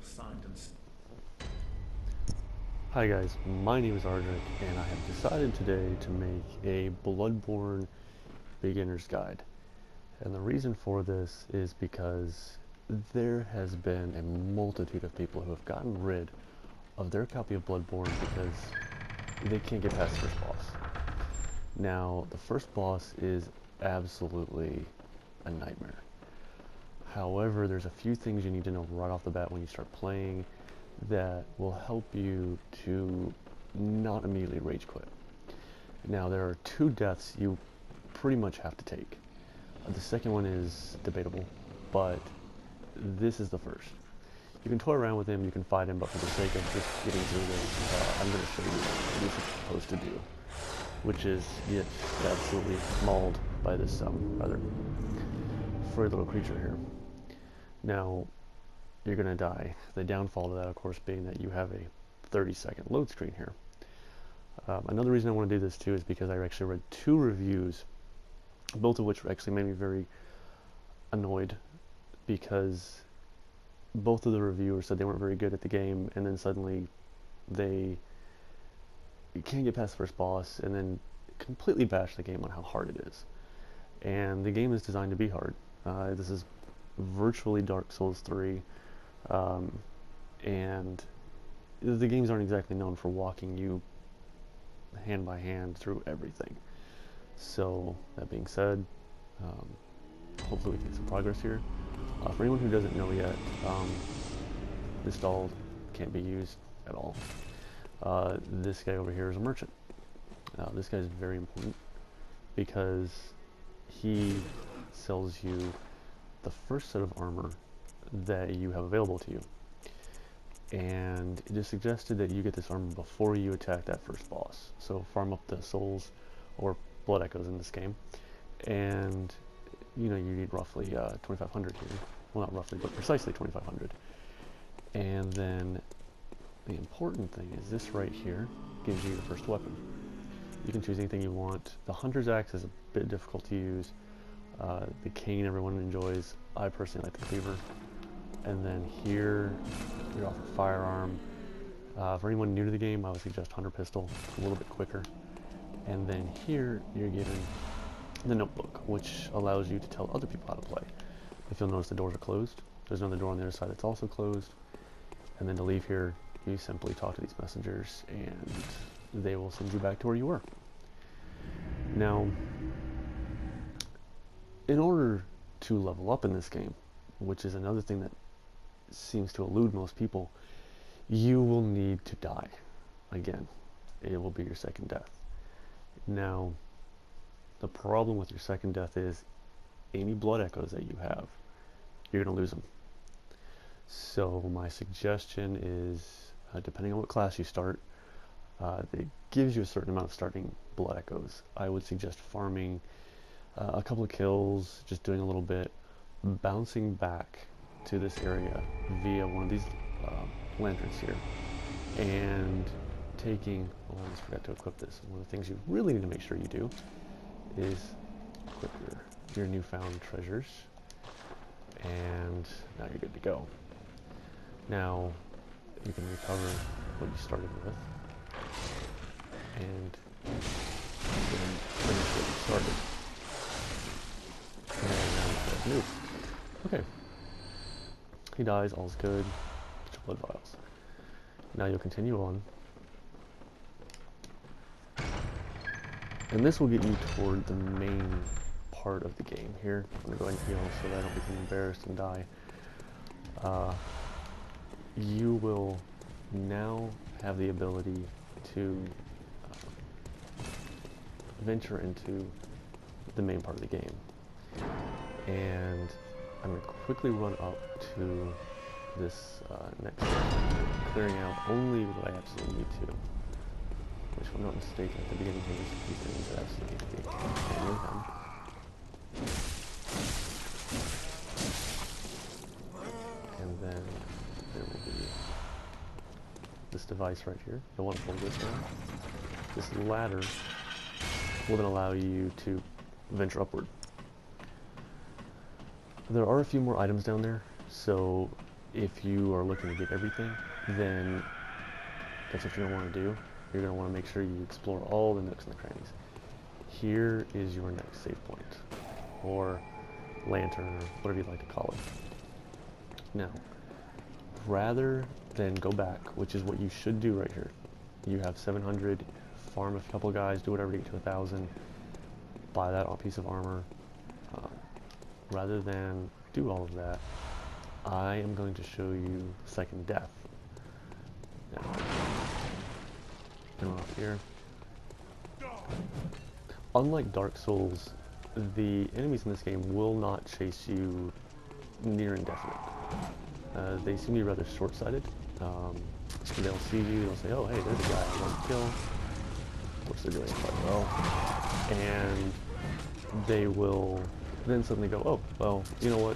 signed and Hi guys, my name is Ardrick, and I have decided today to make a Bloodborne beginner's guide. And the reason for this is because there has been a multitude of people who have gotten rid of their copy of Bloodborne because they can't get past the first boss. Now, the first boss is absolutely a nightmare. However, there's a few things you need to know right off the bat when you start playing that will help you to not immediately rage quit. Now, there are two deaths you pretty much have to take. The second one is debatable, but this is the first. You can toy around with him, you can fight him, but for the sake of just getting through this, I'm going to show you what you're supposed to do, which is get absolutely mauled by this rather furry little creature here. Now, you're going to die. The downfall to that, of course, being that you have a 30-second load screen here. Another reason I want to do this too is because I actually read two reviews, both of which actually made me very annoyed because both of the reviewers said they weren't very good at the game, and then suddenly you can't get past the first boss, and then completely bash the game on how hard it is. And the game is designed to be hard. This is virtually Dark Souls 3. And the games aren't exactly known for walking you hand by hand through everything. So, that being said, hopefully we can get some progress here. For anyone who doesn't know yet, this doll can't be used at all. This guy over here is a merchant. This guy is very important because he sells you the first set of armor that you have available to you. And it is suggested that you get this armor before you attack that first boss. So farm up the souls, or blood echoes in this game, and you need roughly 2,500 here. Well, not roughly, but precisely 2,500. And then the important thing is this right here gives you your first weapon. You can choose anything you want. The Hunter's Axe is a bit difficult to use. The cane everyone enjoys. I personally like the cleaver. And then here, you're offered a firearm. For anyone new to the game, I would suggest Hunter Pistol. It's a little bit quicker. And then here, you're given the notebook, which allows you to tell other people how to play. If you'll notice, the doors are closed. There's another door on the other side that's also closed. And then to leave here, you simply talk to these messengers, and they will send you back to where you were. Now, in order to level up in this game, which is another thing that seems to elude most people, you will need to die. Again, it will be your second death. Now, the problem with your second death is any blood echoes that you have, you're going to lose them. So my suggestion is, depending on what class you start, it gives you a certain amount of starting blood echoes. I would suggest farming a couple of kills, just doing a little bit, bouncing back to this area via one of these lanterns here, and taking, oh, I almost forgot to equip this. One of the things you really need to make sure you do is equip your newfound treasures, and now you're good to go. Now, you can recover what you started with, and then finish what you started. And now it's new. Okay. He dies, all's good. Get your blood vials. Now you'll continue on. And this will get you toward the main part of the game here. I'm going to go ahead and heal so that I don't become embarrassed and die. You will now have the ability to venture into the main part of the game. And I'm going to quickly run up to this next section, clearing out only what I absolutely need to. Which, if I'm not mistaken, at the beginning here, there's a few things that absolutely need to be handled them. And then there will be this device right here. You'll want to pull this down. This ladder will then allow you to venture upward. There are a few more items down there, so if you are looking to get everything, then that's what you're going to want to do. You're going to want to make sure you explore all the nooks and the crannies. Here is your next save point, or lantern, or whatever you'd like to call it. Now, rather than go back, which is what you should do right here, you have 700, farm a couple guys, do whatever to get to 1,000, buy that piece of armor. Rather than do all of that, I am going to show you second death. Now, come off here. Unlike Dark Souls, the enemies in this game will not chase you near indefinite. They seem to be rather short-sighted. They'll see you, they'll say, oh hey, there's a guy I want to kill, which they're doing quite well, and they will then suddenly go, oh, well, you know what,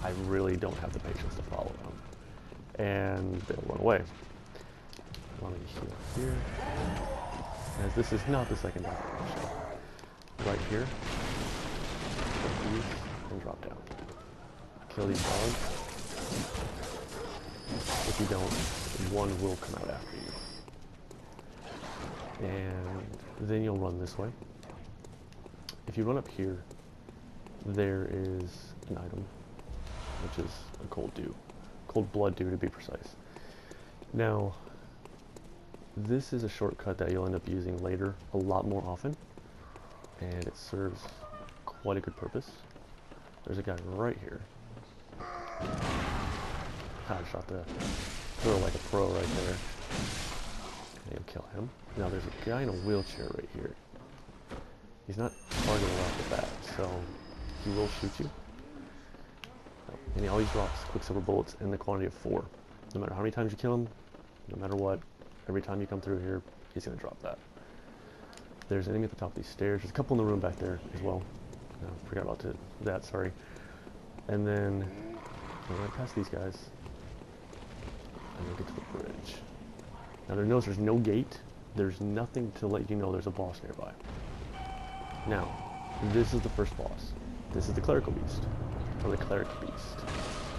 I really don't have the patience to follow them, and they'll run away. Let me heal here, as this is not the second death I'm going to show. Right here, put these and drop down. Kill these dogs. If you don't, one will come out after you. And then you'll run this way. If you run up here, there is an item, which is a cold dew. Cold blood dew to be precise. Now, this is a shortcut that you'll end up using later a lot more often, and it serves quite a good purpose. There's a guy right here. I shot the throw like a pro right there. And you'll kill him. Now there's a guy in a wheelchair right here. He's not targetable off the bat, so he will shoot you. And he always drops Quicksilver bullets in the quantity of 4. No matter how many times you kill him, no matter what, every time you come through here, he's going to drop that. There's an enemy at the top of these stairs. There's a couple in the room back there as well. No, forgot about that, sorry. And then, right past these guys, and then get to the bridge. Now notice there's no gate. There's nothing to let you know there's a boss nearby. Now, this is the first boss. This is the Clerical Beast, or the Cleric Beast.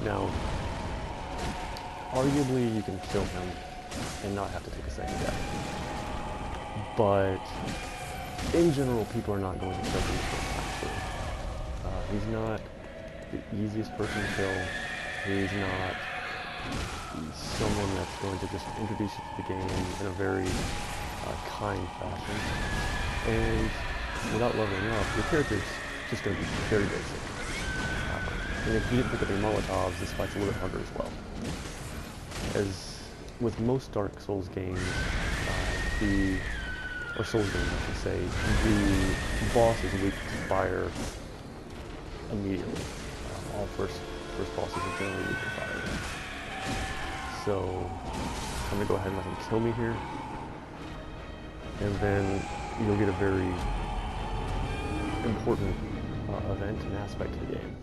Now, arguably you can kill him and not have to take a second death. But, in general, people are not going to kill him the first time through. He's not the easiest person to kill. He's not someone that's going to just introduce you to the game in a very kind fashion. And without leveling up, your character's just going to be very basic. And if you didn't pick up any Molotovs, this fight's a little bit harder as well. As with most Dark Souls games, or Souls games I should say, the boss is weak to fire immediately. All first bosses are generally weak to fire. So I'm going to go ahead and let him kill me here, and then you'll get a very important event and aspect of the game.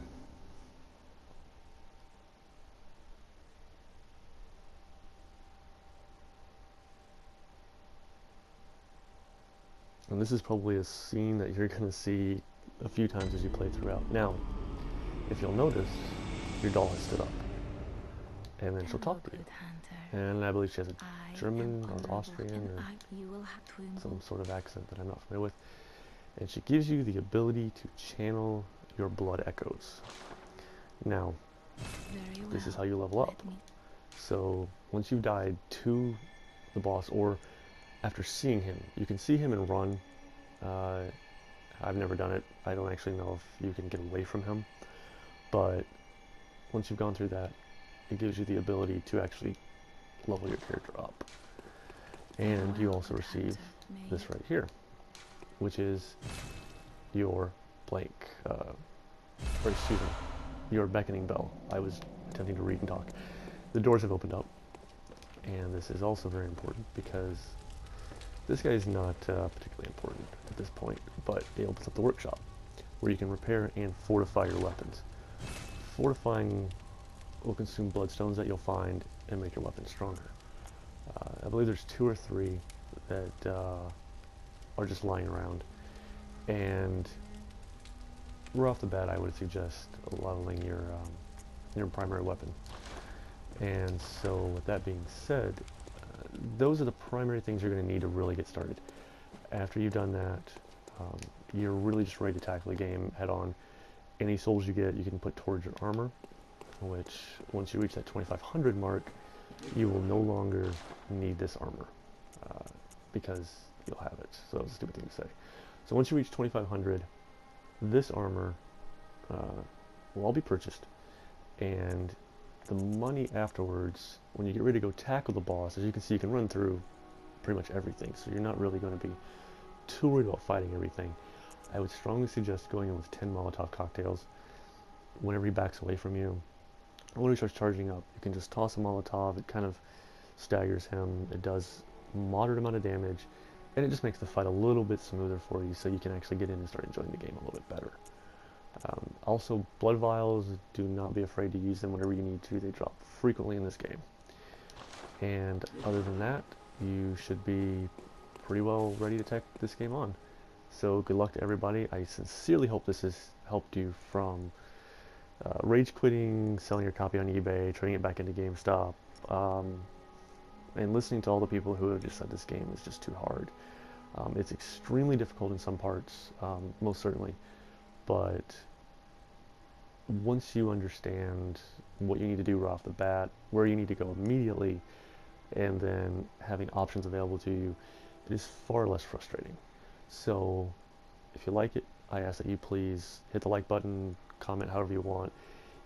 And this is probably a scene that you're going to see a few times as you play throughout. Now, if you'll notice, your doll has stood up. And then she'll talk to you. And I believe she has a German or Austrian or some sort of accent that I'm not familiar with. And she gives you the ability to channel your blood echoes. Now, this is how you level up. So, once you've died to the boss, or after seeing him, you can see him and run. I've never done it. I don't actually know if you can get away from him. But once you've gone through that, it gives you the ability to actually level your character up. And you also receive this right here, which is your blank, or excuse me, your beckoning bell. I was attempting to read and talk. The doors have opened up, and this is also very important because this guy is not particularly important at this point, but it opens up the workshop, where you can repair and fortify your weapons. Fortifying will consume bloodstones that you'll find and make your weapon stronger. I believe there's 2 or 3 that are just lying around, and right off the bat I would suggest leveling your primary weapon. And so with that being said, those are the primary things you're going to need to really get started. After you've done that, um, you're really just ready to tackle the game head on. Any souls you get, you can put towards your armor, which once you reach that 2500 mark, you will no longer need this armor because you'll have it. So that's a stupid thing to say. So once you reach 2500, this armor will all be purchased, and the money afterwards, when you get ready to go tackle the boss, as you can see, you can run through pretty much everything, so you're not really going to be too worried about fighting everything. I would strongly suggest going in with 10 Molotov cocktails. Whenever he backs away from you, or when he starts charging up, you can just toss a Molotov. It kind of staggers him. It does a moderate amount of damage, and it just makes the fight a little bit smoother for you, so you can actually get in and start enjoying the game a little bit better. Also, blood vials, do not be afraid to use them whenever you need to. They drop frequently in this game. And other than that, you should be pretty well ready to take this game on. So good luck to everybody. I sincerely hope this has helped you from rage quitting, selling your copy on eBay, trading it back into GameStop, and listening to all the people who have just said this game is just too hard. It's extremely difficult in some parts, most certainly, but once you understand what you need to do right off the bat, where you need to go immediately, and then having options available to you, it is far less frustrating. So if you like it, I ask that you please hit the like button, comment however you want.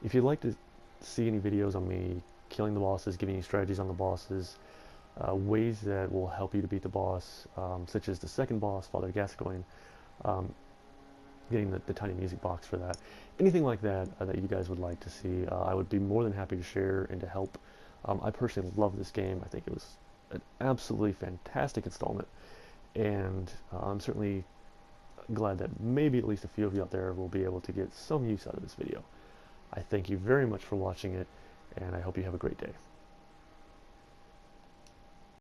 If you'd like to see any videos on me killing the bosses, giving you strategies on the bosses, ways that will help you to beat the boss, such as the second boss, Father Gascoigne, getting the tiny music box for that. Anything like that that you guys would like to see, I would be more than happy to share and to help. I personally love this game. I think it was an absolutely fantastic installment, and I'm certainly glad that maybe at least a few of you out there will be able to get some use out of this video. I thank you very much for watching it, and I hope you have a great day.